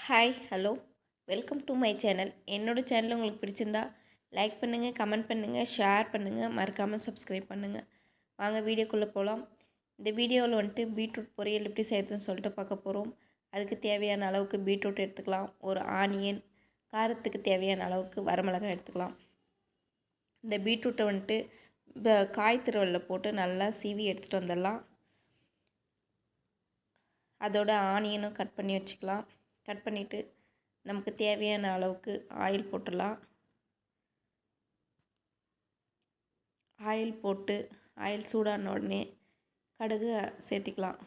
Hi hello welcome to my channel. என்னோடய channel உங்களுக்கு பிடிச்சிருந்தா லைக் பண்ணுங்கள், கமெண்ட் பண்ணுங்கள், ஷேர் பண்ணுங்கள், மறக்காமல் சப்ஸ்கிரைப் பண்ணுங்கள். வாங்க வீடியோக்குள்ளே போகலாம். இந்த வீடியோவில் வந்துட்டு பீட்ரூட் பொரியல் எப்படி செய்கிறதுன்னு சொல்லிட்டு பார்க்க போகிறோம். அதுக்கு தேவையான அளவுக்கு பீட்ரூட் எடுத்துக்கலாம், ஒரு ஆனியன், காரத்துக்கு தேவையான அளவுக்கு வரமிளகாய் எடுத்துக்கலாம். இந்த பீட்ரூட்டை வந்துட்டு காய் திருவல்லில் போட்டு நல்லா சீவி எடுத்துகிட்டு வந்துடலாம். அதோட ஆனியனும் கட் பண்ணி வச்சுக்கலாம். கட் பண்ணிவிட்டு நமக்கு தேவையான அளவுக்கு ஆயில் போட்டுடலாம். ஆயில் போட்டு ஆயில் சூடான உடனே கடுகு சேர்த்திக்கலாம்.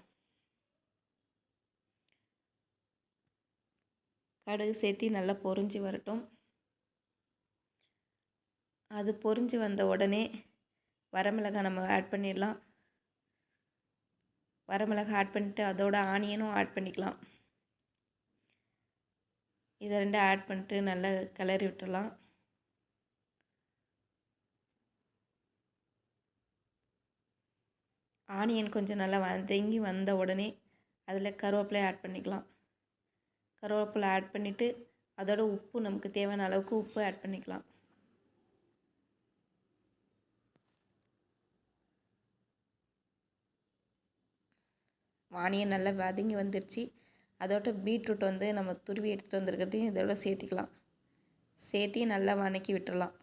கடுகு சேர்த்தி நல்லா பொரிஞ்சு வரட்டும். அது பொரிஞ்சு வந்த உடனே வரமிளகாய் நம்ம ஆட் பண்ணிடலாம். வரமிளகாய் ஆட் பண்ணிவிட்டு அதோட ஆனியனும் ஆட் பண்ணிக்கலாம். இதை ரெண்டும் ஆட் பண்ணிட்டு நல்லா கிளறி விட்டுடலாம். ஆனியன் கொஞ்சம் நல்லா வதங்கி வந்த உடனே அதில் கருவேப்பிலை ஆட் பண்ணிக்கலாம். கருவேப்பிலை ஆட் பண்ணிவிட்டு அதோட உப்பு நமக்கு தேவையான அளவுக்கு உப்பு ஆட் பண்ணிக்கலாம். ஆனியன் நல்லா வதங்கி வந்துடுச்சு. அதோட பீட்ரூட் நம்ம துருவி எடுத்துகிட்டு வந்திருக்கிறதையும் இதோட சேர்த்திக்கலாம். சேர்த்தி நல்லா வதக்கி விட்டுடலாம்.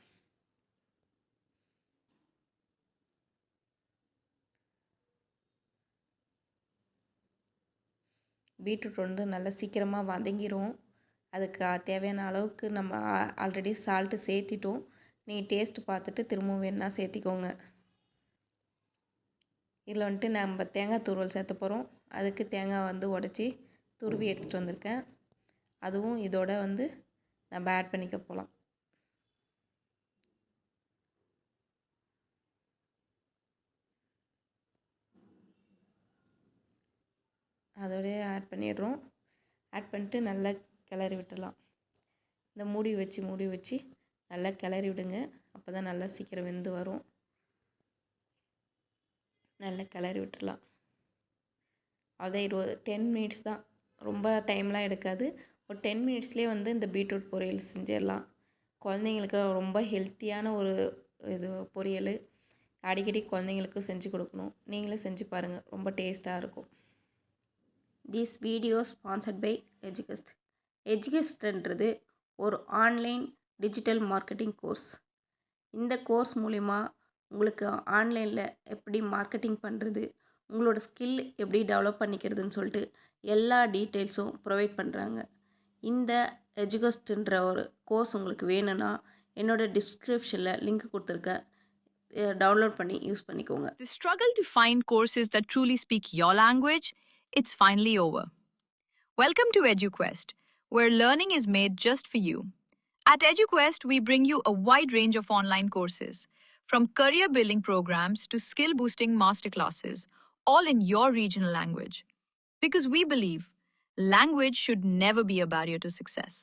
பீட்ரூட் நல்லா சீக்கிரமாக வதங்கிடும். அதுக்கு தேவையான அளவுக்கு நம்ம ஆல்ரெடி சால்ட்டு சேர்த்திட்டோம். நீங்கள் டேஸ்ட்டு பார்த்துட்டு திரும்பவும் வேணுன்னா சேர்த்திக்கோங்க. இதில் நம்ம தேங்காய் துருவல் சேர்த்த போகிறோம். அதுக்கு தேங்காய் உடச்சி துருவி எடுத்துகிட்டு வந்திருக்கேன். அதுவும் இதோட நம்ம ஆட் பண்ணிக்க போகலாம். அதோடய ஆட் பண்ணிடுறோம். ஆட் பண்ணிட்டு நல்லா கிளறி விட்டுடலாம். இந்த மூடி வச்சு நல்லா கிளறி விடுங்க. அப்போ தான் நல்லா சீக்கிரம் வெந்து வரும். நல்லா கிளறி விட்டுடலாம். அதை 10 மினிட்ஸ் தான், ரொம்ப டைம்லாம் எடுக்காது. ஒரு 10 மினிட்ஸ்லேயே இந்த பீட்ரூட் பொரியல் செஞ்சிடலாம். குழந்தைங்களுக்கு ரொம்ப ஹெல்த்தியான ஒரு பொரியல். அடிக்கடி குழந்தைங்களுக்கு செஞ்சு கொடுக்கணும். நீங்களும் செஞ்சு பாருங்கள், ரொம்ப டேஸ்ட்டாக இருக்கும். திஸ் வீடியோ ஸ்பான்சர்ட் பை எஜுகஸ்ட். எஜுகஸ்ட்ன்றது ஒரு ஆன்லைன் டிஜிட்டல் மார்க்கெட்டிங் கோர்ஸ். இந்த கோர்ஸ் மூலிமா உங்களுக்கு ஆன்லைனில் எப்படி மார்க்கெட்டிங் பண்ணுறது, உங்களோட ஸ்கில் எப்படி டெவலப் பண்ணிக்கிறதுன்னு சொல்லிட்டு எல்லா டீட்டெயில்ஸும் ப்ரொவைட் பண்ணுறாங்க. இந்த எஜுகஸ்ட்ன்ற ஒரு கோர்ஸ் உங்களுக்கு வேணும்னா என்னோடய டிஸ்கிரிப்ஷனில் லிங்க் கொடுத்துருக்கேன். டவுன்லோட் பண்ணி யூஸ் பண்ணிக்கோங்க. The struggle to find courses that truly speak your language, it's finally over. Welcome to EduQuest, where learning is made just for you. At EduQuest, we bring you a wide range of online courses, from career building programs to skill boosting masterclasses, all in your regional language. Because we believe language should never be a barrier to success.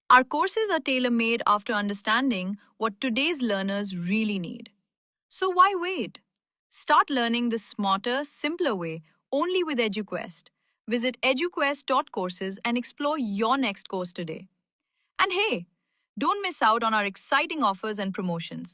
Our courses are tailor made after understanding what today's learners really need. So why wait? Start learning the smarter, simpler way only with EduQuest. Visit eduquest.courses and explore your next course today. And hey, don't miss out on our exciting offers and promotions.